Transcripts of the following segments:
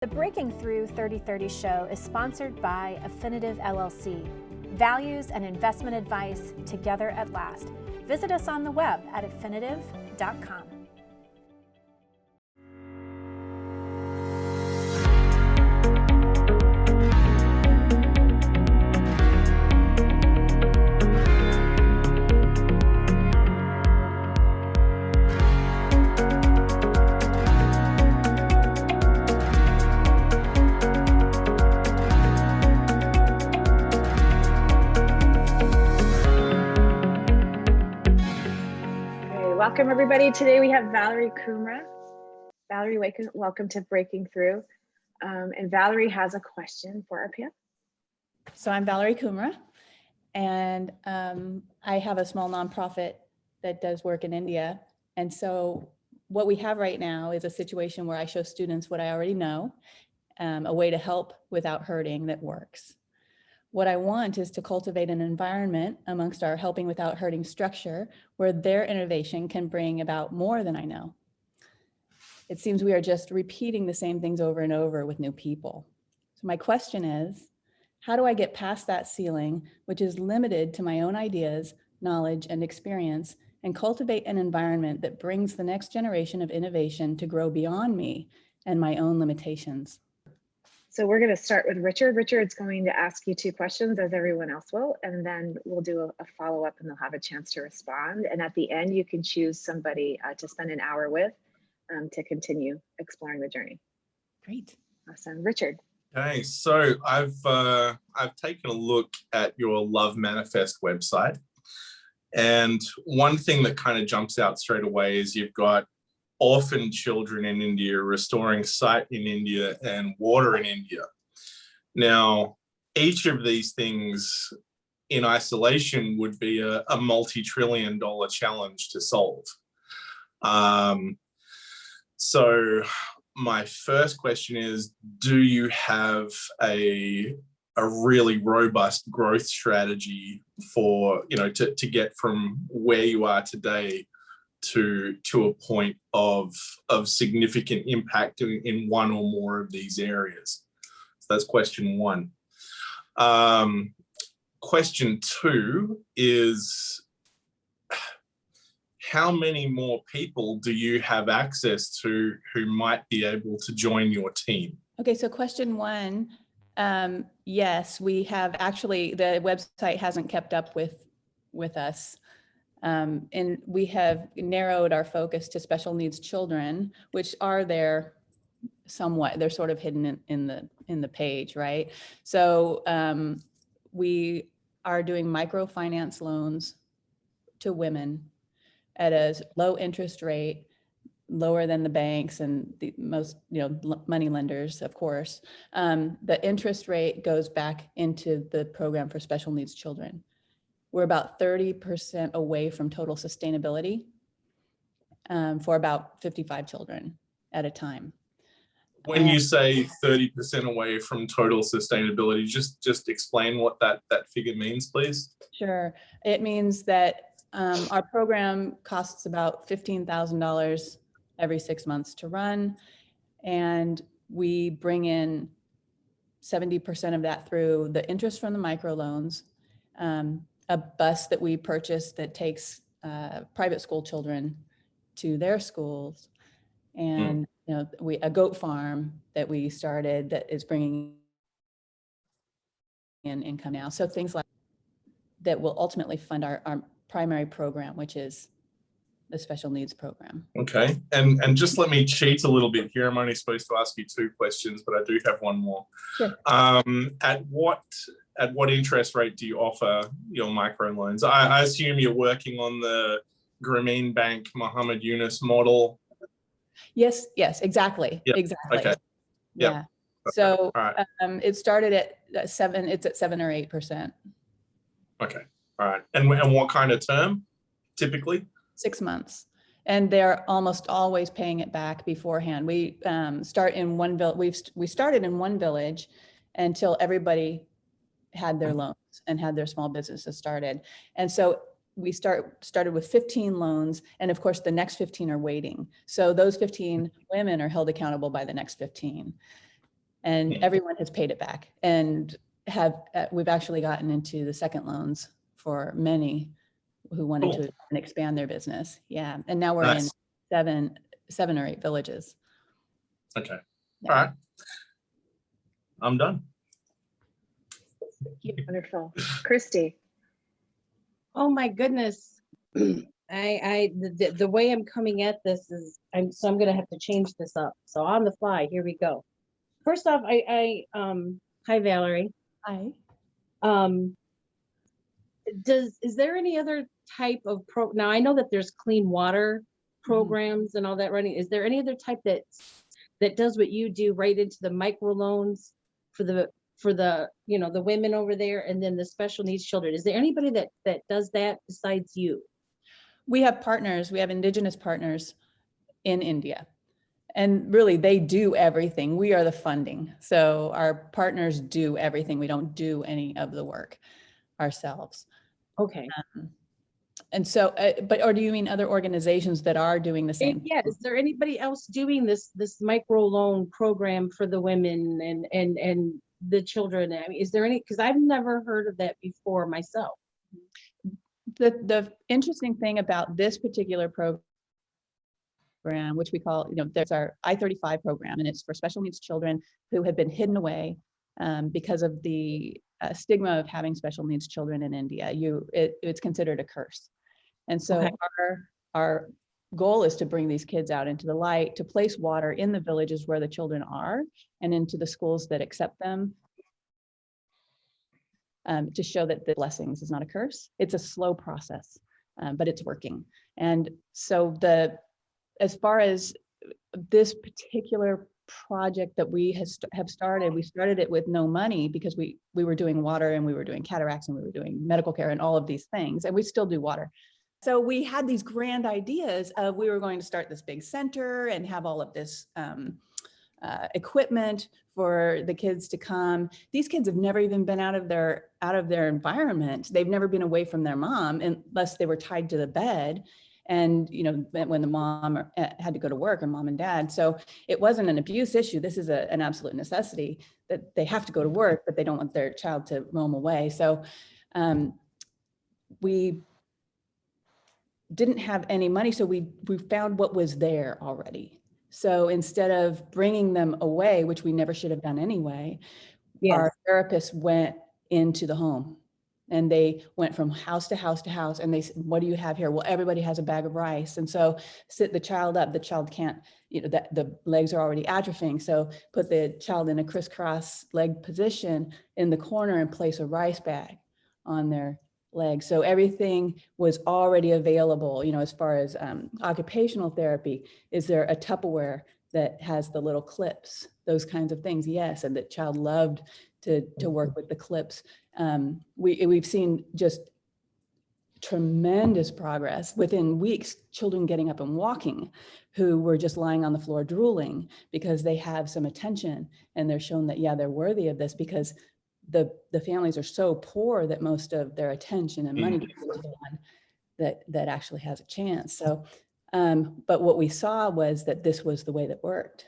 The Breaking Through 3030 show is sponsored by Affinitive LLC. Values and investment advice together at last. Visit us on the web at affinitive.com. Welcome everybody. Today we have Valerie Kumra. Valerie, welcome to Breaking Through. And Valerie has a question for our panel. So I'm Valerie Kumra, and I have a small nonprofit that does work in India. And so what we have right now is a situation where I show students what I already know, a way to help without hurting that works. What I want is to cultivate an environment amongst our helping without hurting structure where their innovation can bring about more than I know. It seems we are just repeating the same things over and over with new people. So my question is, how do I get past that ceiling, which is limited to my own ideas, knowledge, and experience, and cultivate an environment that brings the next generation of innovation to grow beyond me and my own limitations? So we're going to start with Richard. Richard's going to ask you two questions, as everyone else will, and then we'll do a follow-up and they'll have a chance to respond. And at the end, you can choose somebody to spend an hour with to continue exploring the journey. Great. Awesome. Richard. Okay, so I've taken a look at your Love Manifest website, and one thing that kind of jumps out straight away is you've got orphan children in India, restoring sight in India, and water in India. Now, each of these things in isolation would be a multi-trillion-dollar challenge to solve. So my first question is, do you have a really robust growth strategy for, to get from where you are today to a point of significant impact in one or more of these areas? So that's question one. Question two is, how many more people do you have access to who might be able to join your team? Okay, so question one, yes, we have actually, the website hasn't kept up with us. And we have narrowed our focus to special needs children, which are there somewhat. They're sort of hidden in the page, right? So we are doing microfinance loans to women at a low interest rate, lower than the banks and the most, money lenders, of course. The interest rate goes back into the program for special needs children. We're about 30% away from total sustainability for about 55 children at a time. When you say 30% away from total sustainability, just explain what that figure means, please. Sure. It means that our program costs about $15,000 every 6 months to run. And we bring in 70% of that through the interest from the microloans, a bus that we purchased that takes private school children to their schools, and a goat farm that we started that is bringing in income now. So things like that will ultimately fund our primary program, which is the special needs program. Okay, and just let me cheat a little bit here. I'm only supposed to ask you two questions, but I do have one more. Sure. At what interest rate do you offer your microloans? I assume you're working on the Grameen Bank Muhammad Yunus model. Yes, exactly. Yep. Exactly. Okay. Yeah. Yep. So All right. It started at 7, it's at 7 or 8%. Okay. All right. And what kind of term typically? 6 months. And they're almost always paying it back beforehand. We start in one village. We started in one village until everybody had their loans and had their small businesses started. And so we started with 15 loans, and of course the next 15 are waiting. So those 15 women are held accountable by the next 15. and everyone has paid it back, and we've actually gotten into the second loans for many who wanted to expand their business. Yeah. And now we're in seven or 8 villages. Okay. Yeah. All right. I'm done. Wonderful. Christy. Oh my goodness. The way I'm coming at this is I'm gonna have to change this up. So on the fly, here we go. First off, hi Valerie. Hi. Is there any other type of now I know that there's clean water programs and all that running. Is there any other type that does what you do right into the microloans for the the women over there, and then the special needs children? Is there anybody that does that besides you? We have partners. We have indigenous partners in India, and really they do everything. We are the funding. So our partners do everything. We don't do any of the work ourselves. Okay. And so, or do you mean other organizations that are doing the same? Yeah. Is there anybody else doing this micro loan program for the women and the children? I mean, is there any? Because I've never heard of that before myself. The interesting thing about this particular program, which we call, there's our I-35 program, and it's for special needs children who have been hidden away because of the stigma of having special needs children in India. It's considered a curse. And so our goal is to bring these kids out into the light, to place water in the villages where the children are and into the schools that accept them, to show that the blessings is not a curse. It's a slow process, but it's working. And so as far as this particular project that we have started, we started it with no money because we were doing water and we were doing cataracts and we were doing medical care and all of these things, and we still do water. So we had these grand ideas of we were going to start this big center and have all of this equipment for the kids to come. These kids have never even been out of their environment. They've never been away from their mom unless they were tied to the bed. And, when the mom had to go to work, or mom and dad. So it wasn't an abuse issue. This is an absolute necessity that they have to go to work, but they don't want their child to roam away. So we didn't have any money. So we found what was there already. So instead of bringing them away, which we never should have done anyway, our therapists went into the home. And they went from house to house to house, and they said, what do you have here? Well, everybody has a bag of rice. And so sit the child up. The child can't, the legs are already atrophying. So put the child in a crisscross leg position in the corner and place a rice bag on their leg. So everything was already available, as far as occupational therapy. Is there a Tupperware that has the little clips, those kinds of things? Yes. And the child loved to work with the clips. We've seen just tremendous progress within weeks, children getting up and walking who were just lying on the floor drooling because they have some attention, and they're shown that, they're worthy of this because the families are so poor that most of their attention and money goes to the one that actually has a chance. So, but what we saw was that this was the way that worked.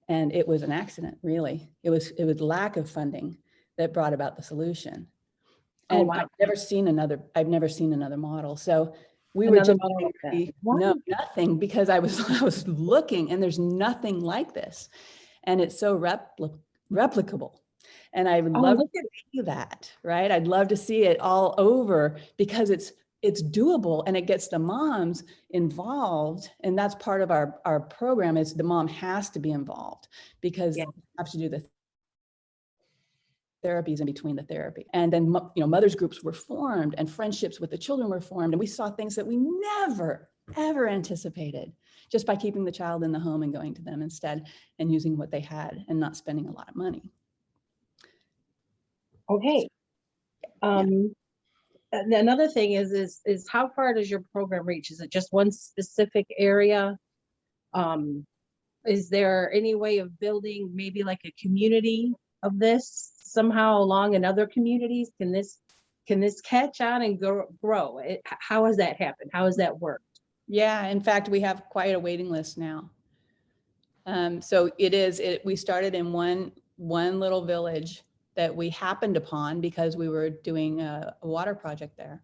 And it was an accident, really. It was lack of funding that brought about the solution. And I've never seen another model. So we were just nothing, because I was looking, and there's nothing like this. And it's so replicable. And I would love to see that, right? I'd love to see it all over, because it's doable, and it gets the moms involved. And that's part of our program, is the mom has to be involved, because you have to do the therapies in between the therapy. And then, mothers groups were formed, and friendships with the children were formed. And we saw things that we never, ever anticipated, just by keeping the child in the home and going to them instead, and using what they had and not spending a lot of money. Okay. Another thing is how far does your program reach? Is it just one specific area? Is there any way of building maybe like a community of this somehow along in other communities? Can this catch on and grow? How has that happened? How has that worked? Yeah, in fact, we have quite a waiting list now. So we started in one little village that we happened upon because we were doing a water project there.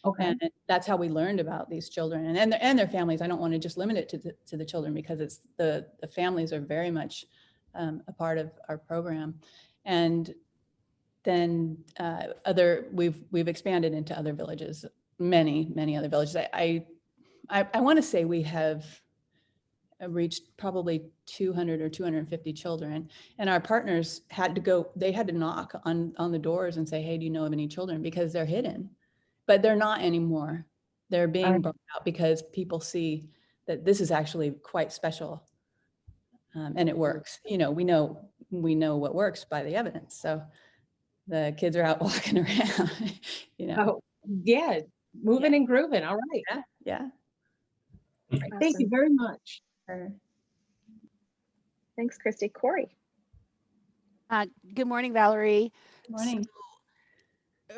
Okay. And that's how we learned about these children and their families. I don't want to just limit it to the children, because it's the families are very much a part of our program. And then we've expanded into other villages, many other villages. I want to say we have reached probably 200 or 250 children, and our partners had to knock on the doors and say, hey, do you know of any children? Because they're hidden, but they're not anymore. They're being brought out because people see that this is actually quite special, and it works. We know what works by the evidence. So the kids are out walking around. Oh, yeah, moving and grooving. All right. Yeah. Thank you Awesome. very much. Sure. Thanks, Christy. Corey. Good morning, Valerie. Good morning.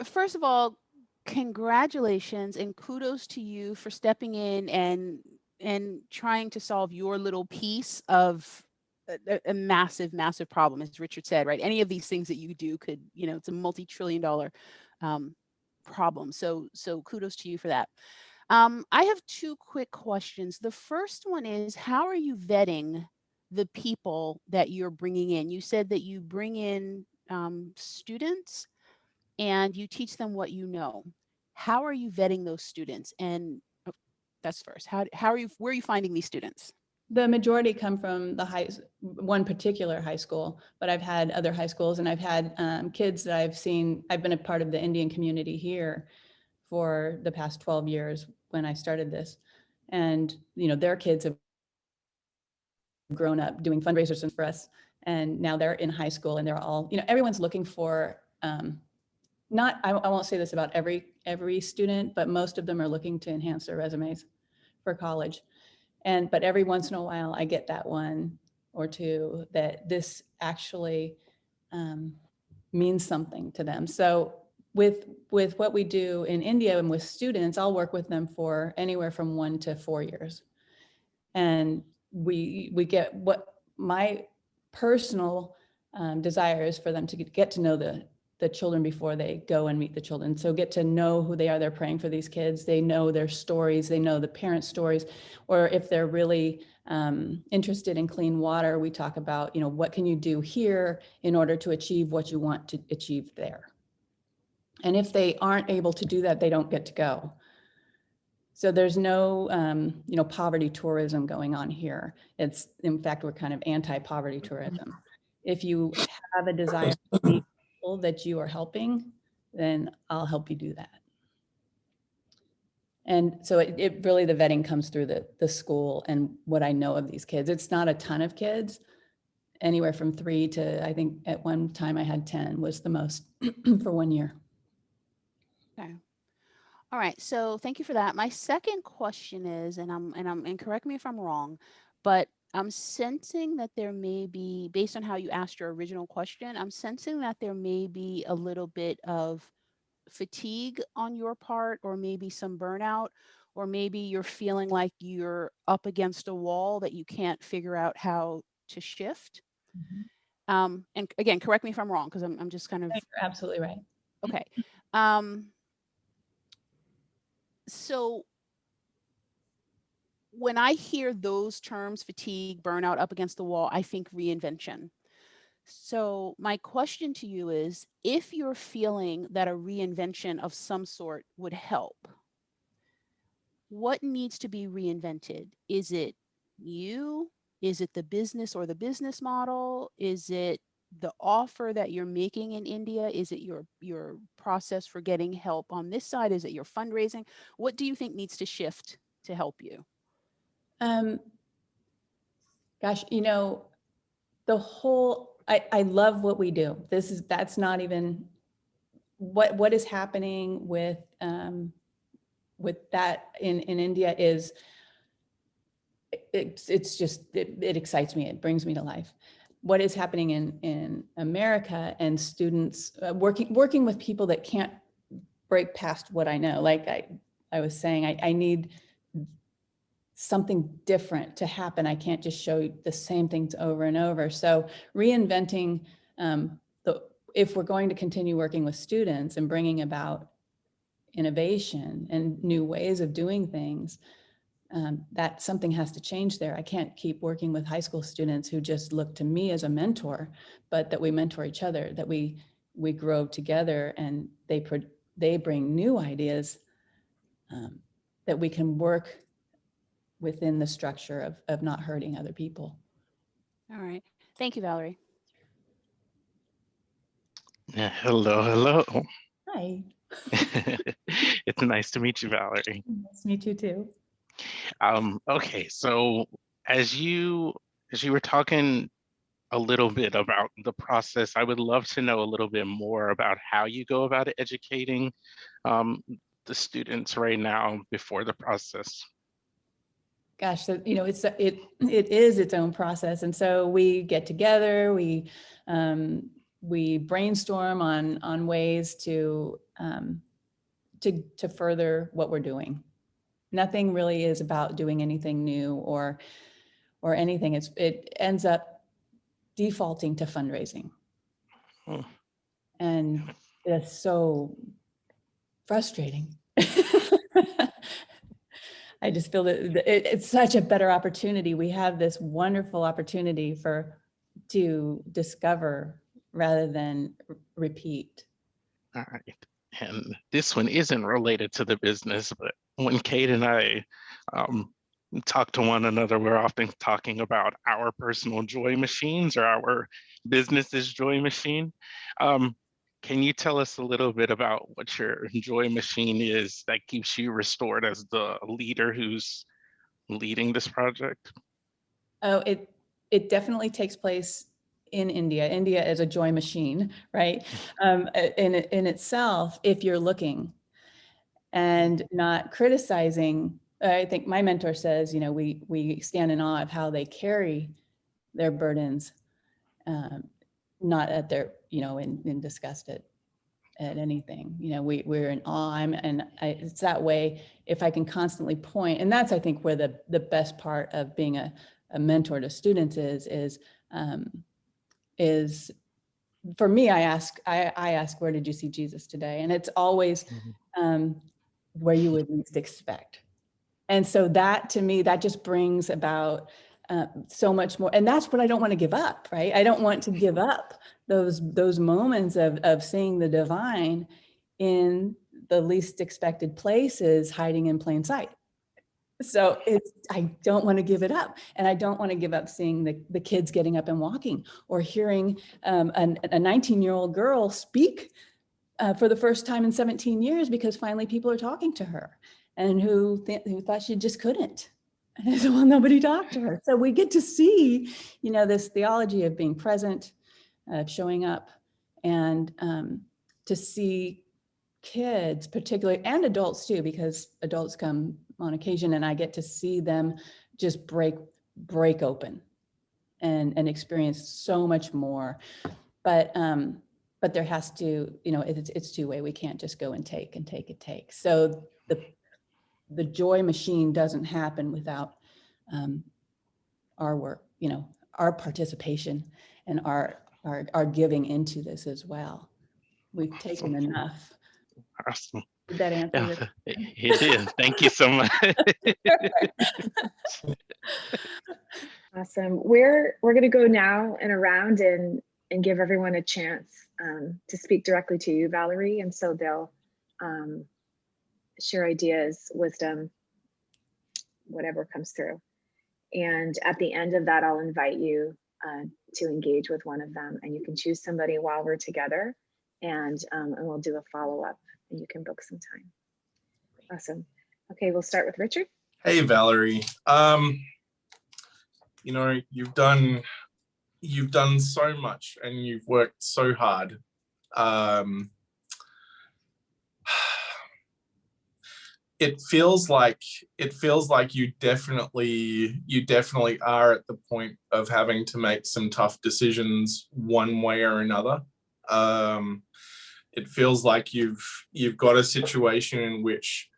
First of all, congratulations and kudos to you for stepping in and trying to solve your little piece of a massive problem, as Richard said, right? Any of these things that you do could, it's a multi-trillion-dollar problem. So kudos to you for that. I have two quick questions. The first one is, how are you vetting the people that you're bringing in? You said that you bring in students and you teach them what you know. How are you vetting those students? And that's first. How are you? Where are you finding these students? The majority come from one particular high school, but I've had other high schools, and I've had kids that I've seen. I've been a part of the Indian community here for the past 12 years when I started this, and their kids have grown up doing fundraisers for us, and now they're in high school, and they're all, everyone's looking for I won't say this about every student, but most of them are looking to enhance their resumes for college. But every once in a while I get that one or two that this actually means something to them. So with what we do in India and with students, I'll work with them for anywhere from 1 to 4 years. And we get what my personal desire is for them to get to know the children before they go and meet the children. So get to know who they are. They're praying for these kids. They know their stories. They know the parents' stories. Or if they're really interested in clean water, we talk about, what can you do here in order to achieve what you want to achieve there? And if they aren't able to do that, they don't get to go. So there's no, poverty tourism going on here. In fact, we're kind of anti-poverty tourism. If you have a desire to meet people that you are helping, then I'll help you do that. And so it really, the vetting comes through the school and what I know of these kids. It's not a ton of kids, anywhere from 3 to, I think at one time I had 10 was the most for 1 year. Okay. All right. So thank you for that. My second question is, and correct me if I'm wrong, but I'm sensing that there may be, based on how you asked your original question, I'm sensing that there may be a little bit of fatigue on your part, or maybe some burnout, or maybe you're feeling like you're up against a wall that you can't figure out how to shift. And again, correct me if I'm wrong, because I'm just kind of. You're absolutely right. Okay. So when I hear those terms, fatigue, burnout, up against the wall, I think reinvention. So my question to you is, if you're feeling that a reinvention of some sort would help, what needs to be reinvented? Is it you? Is it the business or the business model? Is it the offer that you're making in India? Is it your process for getting help on this side? Is it your fundraising? What do you think needs to shift to help you? Gosh, the whole, I love what we do. That's not even what is happening with that in India is, it's just, it excites me. It brings me to life. What is happening in America and students working with people that can't break past what I know. Like I was saying, I need something different to happen. I can't just show the same things over and over. So reinventing if we're going to continue working with students and bringing about innovation and new ways of doing things, that something has to change there. I can't keep working with high school students who just look to me as a mentor, but that we mentor each other, that we grow together, and they bring new ideas that we can work within the structure of not hurting other people. All right. Thank you, Valerie. Yeah, hello. Hi. It's nice to meet you, Valerie. Nice to meet you too. Okay, so as you were talking a little bit about the process, I would love to know a little bit more about how you go about educating the students right now before the process. Gosh, so it is its own process, and so we get together, we brainstorm on ways to further what we're doing. Nothing really is about doing anything new or anything. It ends up defaulting to fundraising, and it's so frustrating. I just feel that it's such a better opportunity. We have this wonderful opportunity to discover rather than repeat. All right. And this one isn't related to the business, but when Kate and I talk to one another, we're often talking about our personal joy machines or our business's joy machine. Can you tell us a little bit about what your joy machine is that keeps you restored as the leader who's leading this project? Oh, it definitely takes place in India. India is a joy machine, right? In itself, if you're looking and not criticizing. I think my mentor says, we stand in awe of how they carry their burdens, not at their, in disgust at anything. We're in awe. It's that way. If I can constantly point, and that's, I think, where the best part of being a mentor to students is for me, I ask, where did you see Jesus today? And it's always where you would least expect. And so that, to me, that just brings about so much more. And that's what I don't want to give up, right? I don't want to give up those moments of seeing the divine in the least expected places, hiding in plain sight. So I don't want to give it up. And I don't want to give up seeing the kids getting up and walking, or hearing a 19-year-old girl speak for the first time in 17 years because finally people are talking to her, and who thought she just couldn't. And I said, well, nobody talked to her. So we get to see, this theology of being present, of showing up, and to see kids particularly, and adults too, because adults come on occasion, and I get to see them just break open and experience so much more. But there has to, it's two-way. We can't just go and take. So the joy machine doesn't happen without our work, our participation and our giving into this as well. We've taken enough. Awesome. Did that answer? Yeah, it did. Thank you so much. Awesome. We're going to go now and around and give everyone a chance to speak directly to you, Valerie. And so they'll share ideas, wisdom, whatever comes through. And at the end of that, I'll invite you to engage with one of them, and you can choose somebody while we're together, and we'll do a follow-up, and you can book some time. Awesome. Okay, we'll start with Richard. Hey, Valerie. You've done so much, and you've worked so hard. It feels like you definitely are at the point of having to make some tough decisions one way or another. It feels like you've got a situation in which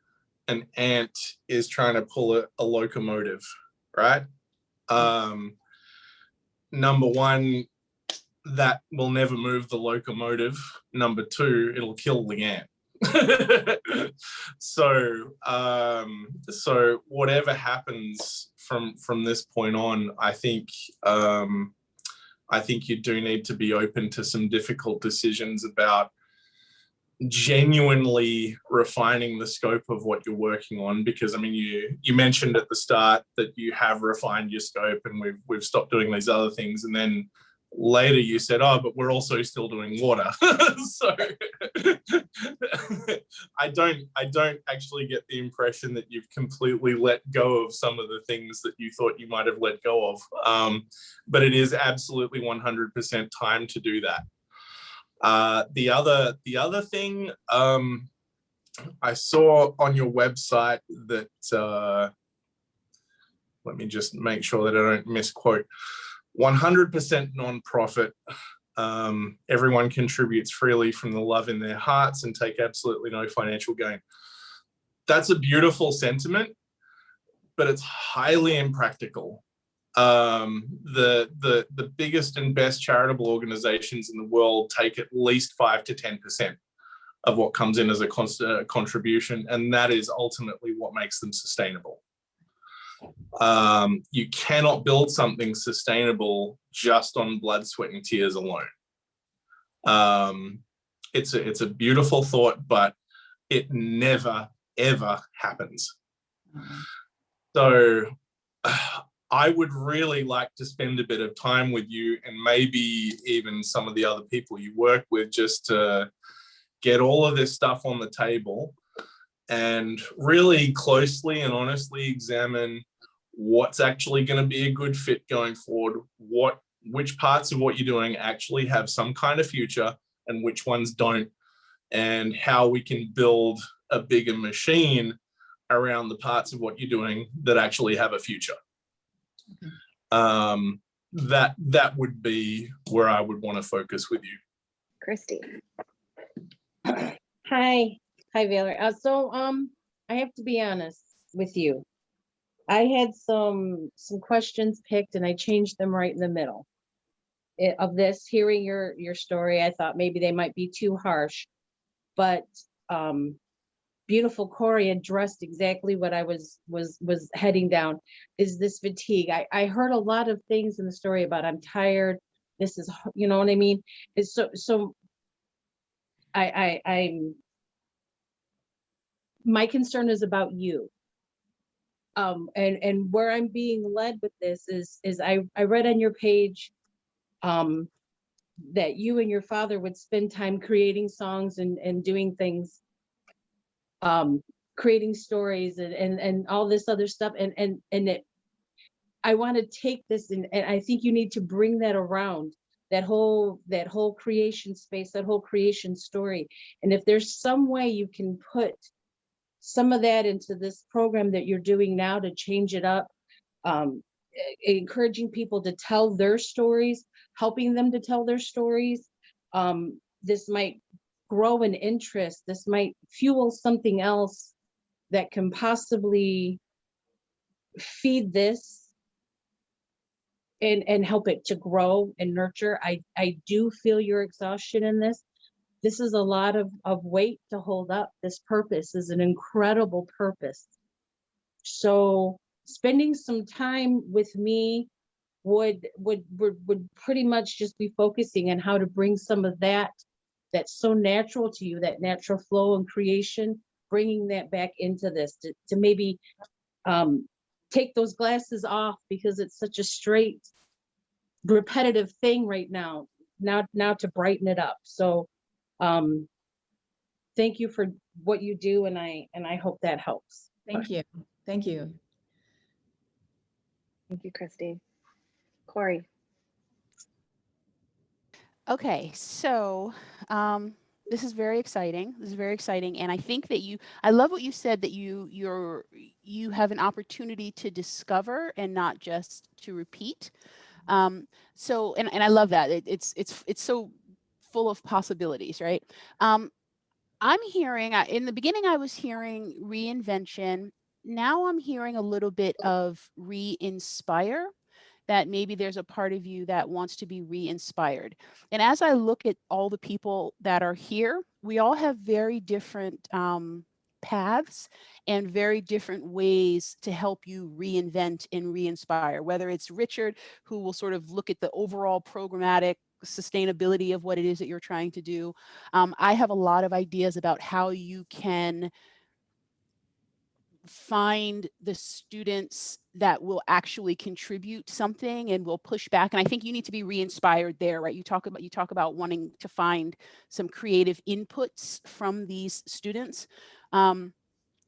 an ant is trying to pull a locomotive, right? Number one, that will never move the locomotive. Number two, it'll kill the ant. So whatever happens from this point on, I think you do need to be open to some difficult decisions about genuinely refining the scope of what you're working on, because I mean you mentioned at the start that you have refined your scope and we've stopped doing these other things, and then later you said, oh, but we're also still doing water. So I don't actually get the impression that you've completely let go of some of the things that you thought you might have let go of, but it is absolutely 100% time to do that. The other thing, I saw on your website that, let me just make sure that I don't misquote, 100% nonprofit. Everyone contributes freely from the love in their hearts and take absolutely no financial gain. That's a beautiful sentiment, but it's highly impractical. The biggest and best charitable organizations in the world take at least 5 to 10% of what comes in as a contribution, and that is ultimately what makes them sustainable. You cannot build something sustainable just on blood, sweat, and tears alone. It's a beautiful thought, but it never, ever happens. So I would really like to spend a bit of time with you, and maybe even some of the other people you work with, just to get all of this stuff on the table and really closely and honestly examine what's actually going to be a good fit going forward, which parts of what you're doing actually have some kind of future and which ones don't, and how we can build a bigger machine around the parts of what you're doing that actually have a future. That would be where I would want to focus with you. Christy. Hi, Valerie. I have to be honest with you. I had some questions picked and I changed them right in the middle of this. Hearing your story, I thought maybe they might be too harsh, but beautiful Corey addressed exactly what I was heading down, is this fatigue. I heard a lot of things in the story about I'm tired. This is, you know what I mean? It's so I'm my concern is about you. And where I'm being led with this is I read on your page that you and your father would spend time creating songs and doing things, creating stories and all this other stuff. I want to take this and I think you need to bring that around, that whole creation space, that whole creation story. And if there's some way you can put some of that into this program that you're doing now to change it up, encouraging people to tell their stories, helping them to tell their stories, this might grow an interest. This might fuel something else that can possibly feed this and help it to grow and nurture. I do feel your exhaustion in this. This is a lot of weight to hold up. This purpose is an incredible purpose. So spending some time with me would pretty much just be focusing on how to bring some of that that's so natural to you, that natural flow and creation, bringing that back into this to maybe take those glasses off, because it's such a straight, repetitive thing right now to brighten it up. So thank you for what you do, and I hope that helps. Thank you. Thank you. Thank you, Christy. Corey. Okay, so this is very exciting. This is very exciting, and I think that I love what you said, that you have an opportunity to discover and not just to repeat. So and I love that. It's so full of possibilities, right? I'm hearing, in the beginning, I was hearing reinvention. Now I'm hearing a little bit of re-inspire, that maybe there's a part of you that wants to be re-inspired. And as I look at all the people that are here, we all have very different paths and very different ways to help you reinvent and re-inspire, whether it's Richard, who will sort of look at the overall programmatic sustainability of what it is that you're trying to do. I have a lot of ideas about how you can find the students that will actually contribute something and will push back. And I think you need to be re-inspired there, right? You talk about wanting to find some creative inputs from these students.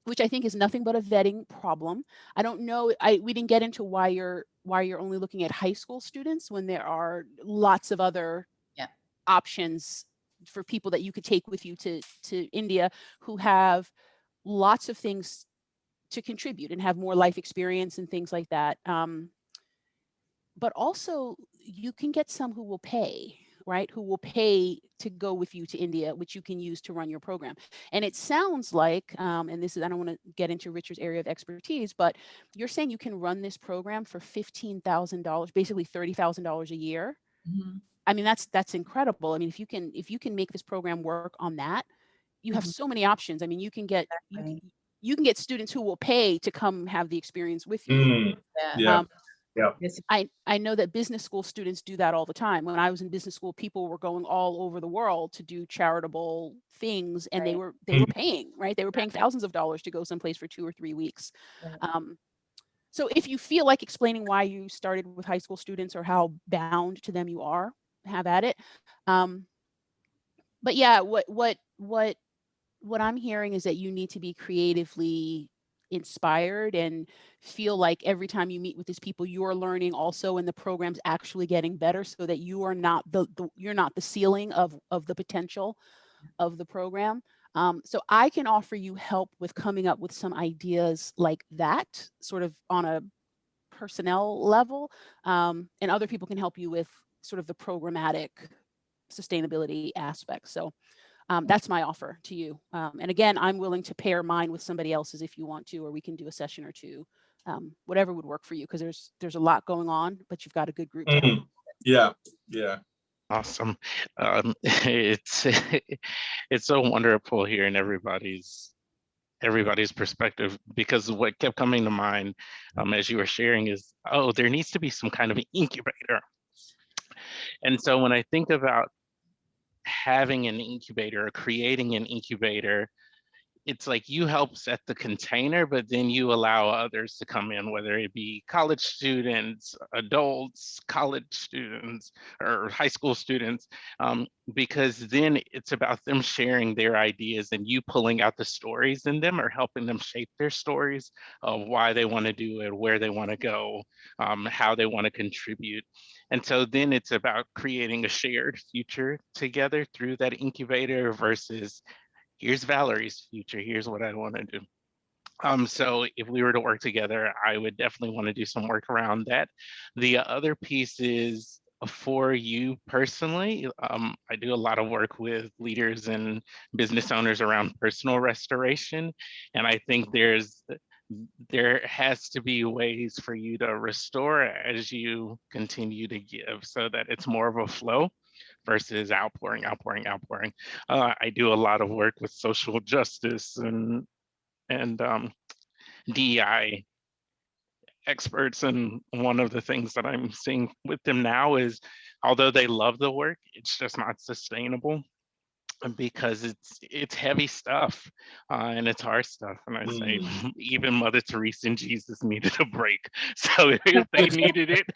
Which I think is nothing but a vetting problem. I don't know. We didn't get into why you're only looking at high school students when there are lots of other options for people that you could take with you to India who have lots of things to contribute and have more life experience and things like that. But also you can get some who will pay, right? Who will pay to go with you to India, which you can use to run your program. And it sounds like, and this is, I don't want to get into Richard's area of expertise, but you're saying you can run this program for $15,000, basically $30,000 a year. Mhm. I mean, that's incredible. I mean, if you can make this program work on that, you have so many options. I mean, you can get you can get students who will pay to come have the experience with you. Mm, yeah. Yeah. Yes. I know that business school students do that all the time. When I was in business school, people were going all over the world to do charitable things, and they were paying, right? They were paying thousands of dollars to go someplace for 2 or 3 weeks. Right. So if you feel like explaining why you started with high school students or how bound to them you are, have at it. But yeah, what I'm hearing is that you need to be creatively inspired and feel like every time you meet with these people, you're learning also, and the program's actually getting better, so that you are not you're not the ceiling of the potential of the program. So I can offer you help with coming up with some ideas like that, sort of on a personnel level, and other people can help you with sort of the programmatic sustainability aspects. So that's my offer to you. And again, I'm willing to pair mine with somebody else's if you want to, or we can do a session or two, whatever would work for you, because there's a lot going on, but you've got a good group to help. Yeah. Yeah. Awesome. It's it's so wonderful hearing everybody's perspective, because what kept coming to mind as you were sharing is, oh, there needs to be some kind of incubator. And so when I think about having an incubator or creating an incubator, it's like you help set the container, but then you allow others to come in, whether it be college students, adults, college students, or high school students, because then it's about them sharing their ideas and you pulling out the stories in them or helping them shape their stories of why they want to do it, where they want to go, how they want to contribute. And so then it's about creating a shared future together through that incubator versus, here's Valerie's future, here's what I want to do. So if we were to work together, I would definitely want to do some work around that. The other piece is for you personally. I do a lot of work with leaders and business owners around personal restoration. And I think there has to be ways for you to restore as you continue to give, so that it's more of a flow versus outpouring. I do a lot of work with social justice and DEI experts, and one of the things that I'm seeing with them now is, although they love the work, it's just not sustainable, because it's heavy stuff, and it's hard stuff. And I say, even Mother Teresa and Jesus needed a break. So if they needed it,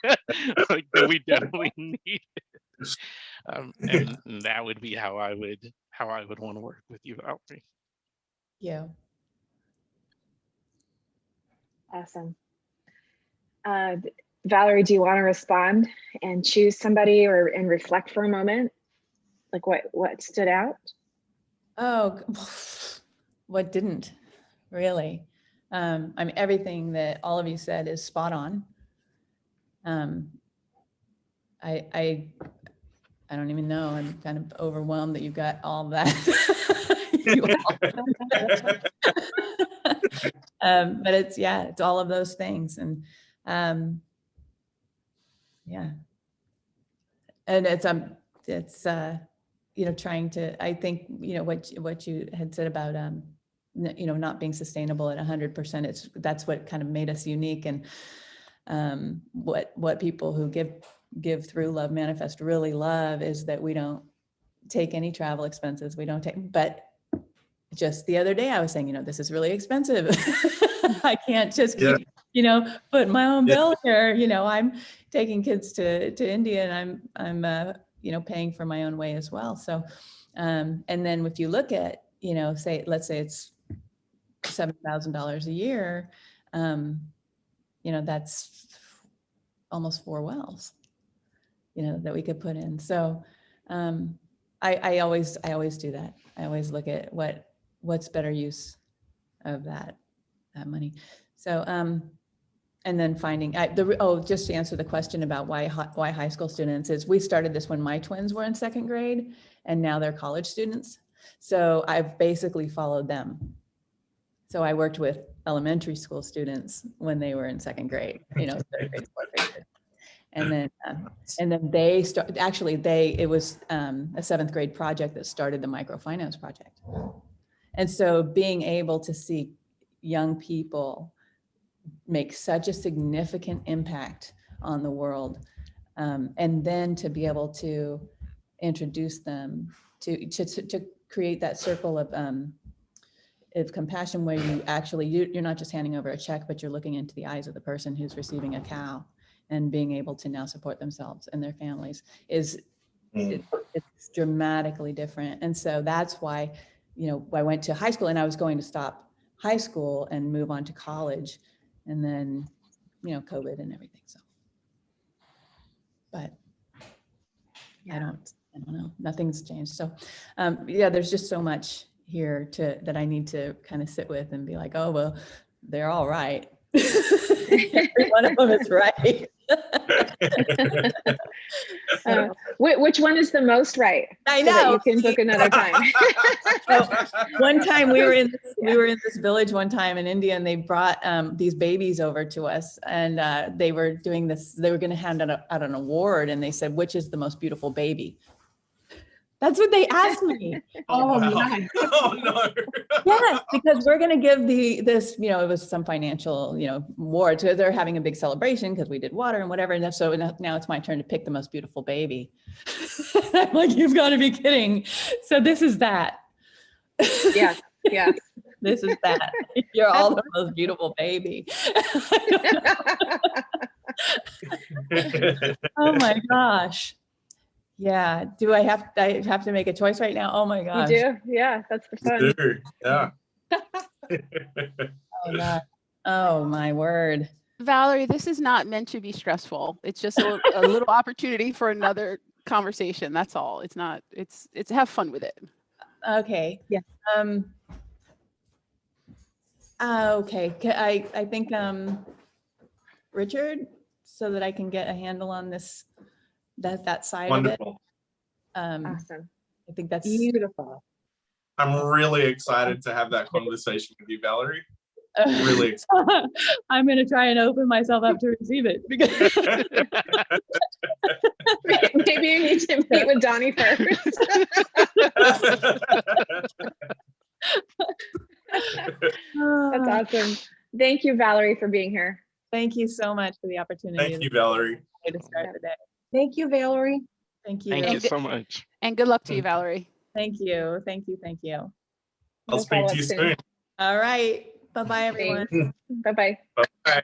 like, then we definitely need it. And that would be how I would want to work with you, Valerie. Yeah. Awesome. Valerie, do you want to respond and choose somebody and reflect for a moment? Like what stood out? Oh, what didn't really? I mean, everything that all of you said is spot on. I don't even know. I'm kind of overwhelmed that you've got all that. you all. But it's all of those things. And yeah. And it's trying to, I think, what you had said about, not being sustainable at 100%, that's what kind of made us unique. And what people who give through Love Manifest really love is that we don't take any travel expenses. We don't take, but just the other day I was saying, this is really expensive. I can't just keep, put my own bill here. I'm taking kids to India, and I'm paying for my own way as well. So, and then if you look at, let's say it's $7,000 a year, that's almost 4 wells, that we could put in. So, I always do that. I always look at what's better use of that money. So, and then finding just to answer the question about why high school students is, we started this when my twins were in 2nd grade, and now they're college students. So I've basically followed them. So I worked with elementary school students when they were in 2nd grade, 3rd grade, 4th grade. And then they started, it was a 7th grade project that started the microfinance project. And so being able to see young people make such a significant impact on the world, and then to be able to introduce them to create that circle of compassion, where you actually, you're not just handing over a check, but you're looking into the eyes of the person who's receiving a cow, and being able to now support themselves and their families it's dramatically different. And so that's why, I went to high school, and I was going to stop high school and move on to college, and then, COVID and everything. So, but I don't know, nothing's changed. So, there's just so much here that I need to kind of sit with and be like, oh, well, they're all right. Every one of them is right. Which one is the most right? I So know. that you can book another time. So one time we were in this village one time in India, and they brought these babies over to us, and they were doing this. They were going to hand out an award, and they said, "Which is the most beautiful baby?" That's what they asked me. Oh, wow. my. Oh no. Yes, because we're going to give this, it was some financial, award. So they're having a big celebration because we did water and whatever. And so now it's my turn to pick the most beautiful baby. I'm like, you've got to be kidding. So this is that. Yes. This is that. You're all the most beautiful baby. Oh my gosh. Yeah. Do I have to make a choice right now? Oh my gosh. You do? Yeah, that's the fun. Dude, yeah. Oh God. Oh my word. Valerie, this is not meant to be stressful. It's just a little opportunity for another conversation. That's all. It's not, it's have fun with it. Okay. Yeah. Okay. I think Richard, so that I can get a handle on this, that side Wonderful. of it. Awesome. I think that's Beautiful. I'm really excited to have that conversation with you, Valerie. Really excited. I'm going to try and open myself up to receive it, because Maybe you need to meet with Donnie first. That's awesome. Thank you, Valerie, for being here. Thank you so much for the opportunity. Thank you, Valerie. To start the day. Thank you, Valerie. Thank you. Thank you so much. And good luck to you, Valerie. Thank you. Thank you. Thank you. I'll We'll speak follow to you up soon. All right. Bye-bye, everyone. Bye-bye. Bye.